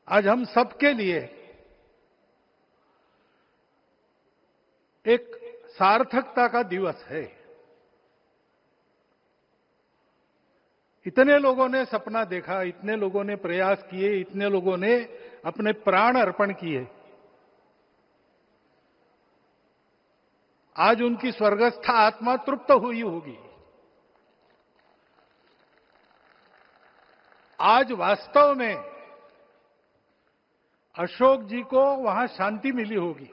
आज हम सबके लिए एक सार्थकता का दिवस है। इतने लोगों ने सपना देखा, इतने लोगों ने प्रयास किए, इतने लोगों ने अपने प्राण अर्पण किए। आज उनकी स्वर्गस्थ आत्मा तृप्त हुई होगी। आज वास्तव में अशोक जी को वहां शांति मिली होगी।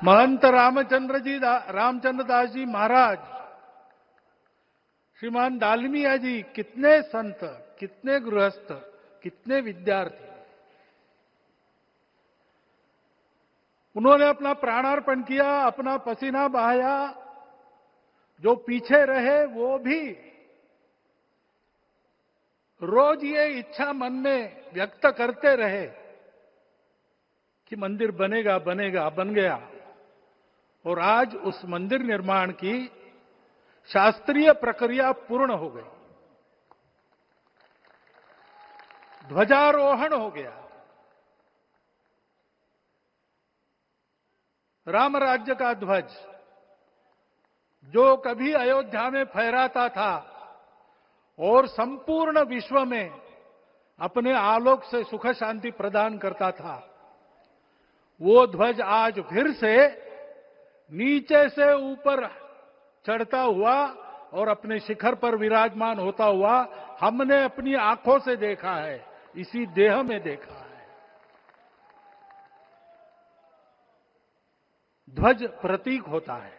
महंत रामचंद्र दास जी महाराज, श्रीमान दालमिया जी, कितने संत, कितने गृहस्थ, कितने विद्यार्थी, उन्होंने अपना प्राणार्पण किया, अपना पसीना बहाया। जो पीछे रहे वो भी रोज ये इच्छा मन में व्यक्त करते रहे कि मंदिर बनेगा बनेगा, बन गया। और आज उस मंदिर निर्माण की शास्त्रीय प्रक्रिया पूर्ण हो गई, ध्वजारोहण हो गया। राम राज्य का ध्वज जो कभी अयोध्या में फहराता था और संपूर्ण विश्व में अपने आलोक से सुख शांति प्रदान करता था, वो ध्वज आज फिर से नीचे से ऊपर चढ़ता हुआ और अपने शिखर पर विराजमान होता हुआ हमने अपनी आंखों से देखा है, इसी देह में देखा है। ध्वज प्रतीक होता है।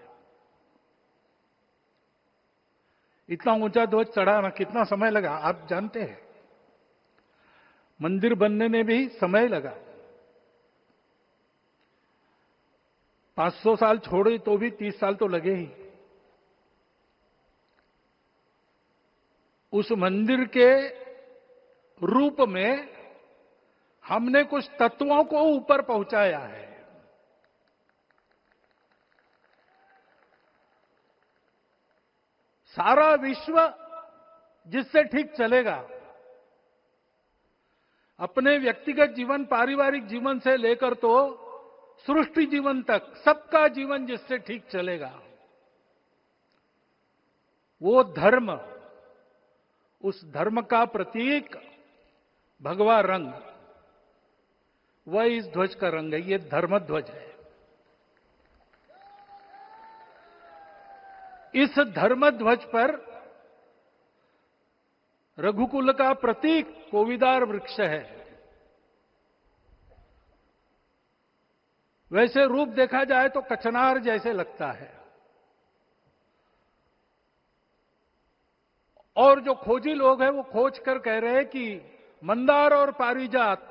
इतना ऊंचा ध्वज चढ़ाना कितना समय लगा आप जानते हैं। मंदिर बनने में भी समय लगा। 500 साल छोड़े तो भी 30 साल तो लगे ही। उस मंदिर के रूप में हमने कुछ तत्वों को ऊपर पहुंचाया है। सारा विश्व जिससे ठीक चलेगा, अपने व्यक्तिगत जीवन, पारिवारिक जीवन से लेकर तो सृष्टि जीवन तक सबका जीवन जिससे ठीक चलेगा, वो धर्म, उस धर्म का प्रतीक भगवा रंग, वह इस ध्वज का रंग है। ये धर्म ध्वज है। इस धर्म ध्वज पर रघुकुल का प्रतीक कोविदार वृक्ष है। वैसे रूप देखा जाए तो कचनार जैसे लगता है। और जो खोजी लोग हैं वो खोज कर कह रहे हैं कि मंदार और पारिजात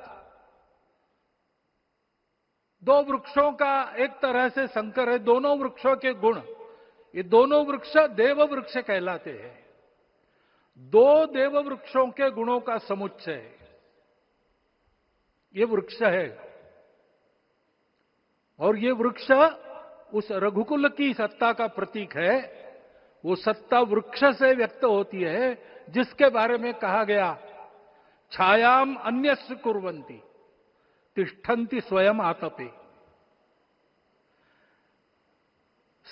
दो वृक्षों का एक तरह से संकर है। दोनों वृक्षों के गुण, ये दोनों वृक्ष देव वृक्ष कहलाते हैं। दो देव वृक्षों के गुणों का समुच्चय ये वृक्ष है। और ये वृक्ष उस रघुकुल की सत्ता का प्रतीक है। वो सत्ता वृक्ष से व्यक्त होती है, जिसके बारे में कहा गया, छायाम अन्यस्य कुर्वन्ति तिष्ठन्ति स्वयं आतपे।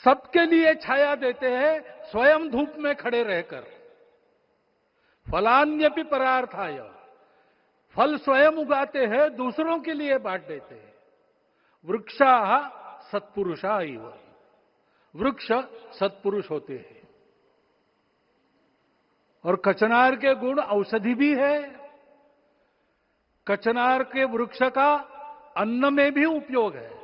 सबके लिए छाया देते हैं, स्वयं धूप में खड़े रहकर। फलान्यपि परार्थाय, फल स्वयं उगाते हैं, दूसरों के लिए बांट देते हैं। वृक्षा सत्पुरुषा इव, वृक्ष सत्पुरुष होते हैं। और कचनार के गुण औषधि भी है। कचनार के वृक्ष का अन्न में भी उपयोग है।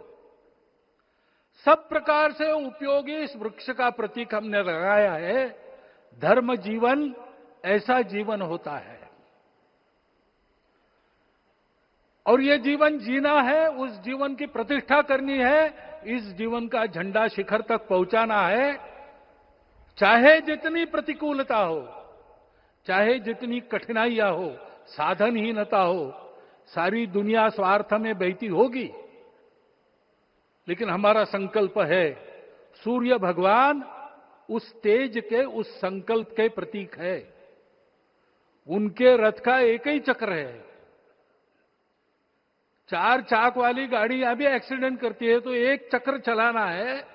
सब प्रकार से उपयोगी इस वृक्ष का प्रतीक हमने लगाया है। धर्म जीवन ऐसा जीवन होता है। और ये जीवन जीना है, उस जीवन की प्रतिष्ठा करनी है, इस जीवन का झंडा शिखर तक पहुंचाना है। चाहे जितनी प्रतिकूलता हो, चाहे जितनी कठिनाइयां हो, साधनहीनता हो, सारी दुनिया स्वार्थ में बहती होगी, लेकिन हमारा संकल्प है, सूर्य भगवान उस तेज के, उस संकल्प के प्रतीक है। उनके रथ का एक ही चक्र है। 4 चाक वाली गाड़ी यहां भी एक्सीडेंट करती है तो एक चक्र चलाना है,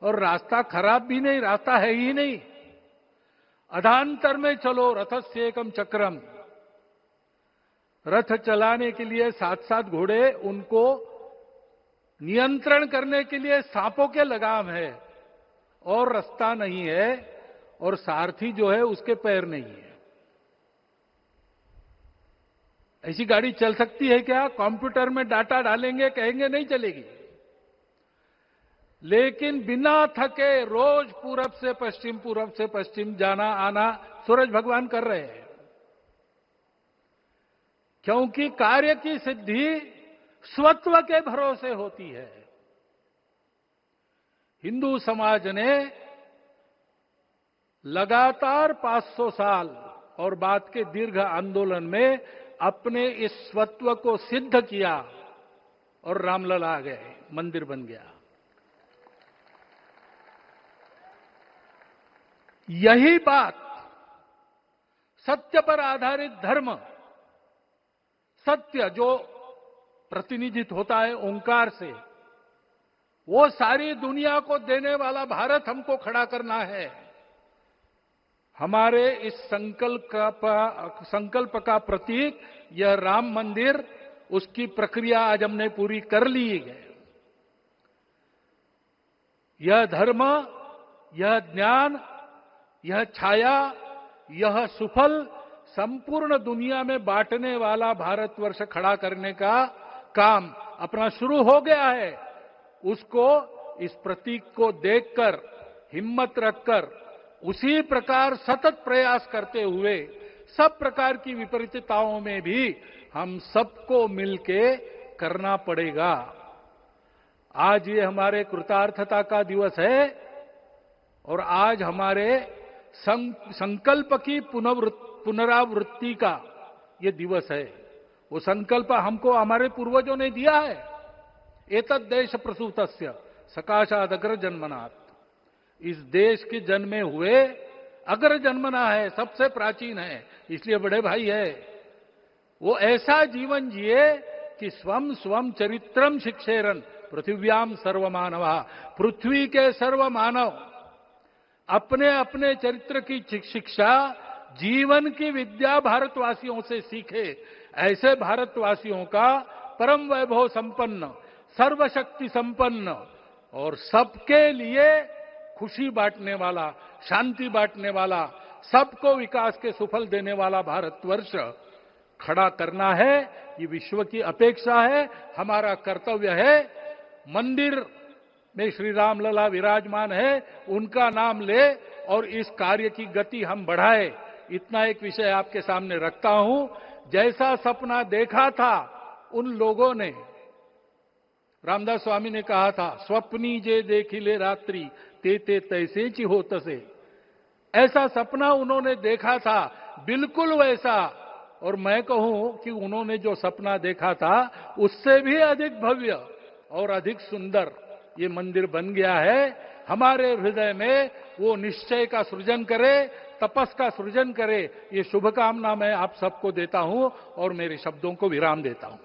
और रास्ता खराब भी नहीं, रास्ता है ही नहीं। अधांतर में चलो रथस्य एकम चक्रम। रथ चलाने के लिए 7-7 घोड़े, उनको नियंत्रण करने के लिए सांपों के लगाम है, और रास्ता नहीं है, और सारथी जो है उसके पैर नहीं है। ऐसी गाड़ी चल सकती है क्या? कंप्यूटर में डाटा डालेंगे, कहेंगे नहीं चलेगी। लेकिन बिना थके रोज पूरब से पश्चिम जाना आना सूरज भगवान कर रहे हैं, क्योंकि कार्य की सिद्धि स्वत्व के भरोसे होती है। हिंदू समाज ने लगातार 500 साल और बाद के दीर्घ आंदोलन में अपने इस स्वत्व को सिद्ध किया, और रामलला आ गए, मंदिर बन गया। यही बात सत्य पर आधारित धर्म, सत्य जो प्रतिनिधित्व होता है ओंकार से, वो सारी दुनिया को देने वाला भारत हमको खड़ा करना है। हमारे इस संकल्प का प्रतीक यह राम मंदिर, उसकी प्रक्रिया आज हमने पूरी कर ली है। यह धर्म, यह ज्ञान, यह छाया, यह सुफल संपूर्ण दुनिया में बांटने वाला भारतवर्ष खड़ा करने का काम अपना शुरू हो गया है। उसको, इस प्रतीक को देखकर, हिम्मत रखकर, उसी प्रकार सतत प्रयास करते हुए सब प्रकार की विपरीतताओं में भी हम सबको मिलके करना पड़ेगा। आज ये हमारे कृतार्थता का दिवस है, और आज हमारे संकल्प की पुनरावृत्ति का ये दिवस है। वो संकल्प हमको हमारे पूर्वजों ने दिया है। एतद् देश प्रसूतस्य सकाशाद अग्र जन्मनात्। इस देश के जन्मे हुए अग्र जन्मना है, सबसे प्राचीन है, इसलिए बड़े भाई है। वो ऐसा जीवन जिए कि स्वम स्वम चरित्रम शिक्षेरन पृथिव्याम सर्वमानवा। पृथ्वी के सर्व मानव अपने अपने चरित्र की शिक्षा, जीवन की विद्या भारतवासियों से सीखे। ऐसे भारतवासियों का परम वैभव संपन्न, सर्वशक्ति संपन्न और सबके लिए खुशी बांटने वाला, शांति बांटने वाला, सबको विकास के सुफल देने वाला भारतवर्ष खड़ा करना है। ये विश्व की अपेक्षा है, हमारा कर्तव्य है। मंदिर में श्री रामलला विराजमान है, उनका नाम ले और इस कार्य की गति हम बढ़ाए। इतना एक विषय आपके सामने रखता हूं। जैसा सपना देखा था उन लोगों ने, रामदास स्वामी ने कहा था, स्वप्नी जे देखिले रात्रि ते तैसे ची हो तसे। ऐसा सपना उन्होंने देखा था, बिल्कुल वैसा। और मैं कहूं कि उन्होंने जो सपना देखा था उससे भी अधिक भव्य और अधिक सुंदर ये मंदिर बन गया है। हमारे हृदय में वो निश्चय का सृजन करे, तपस का सृजन करे। ये शुभकामना मैं आप सबको देता हूं और मेरे शब्दों को विराम देता हूं।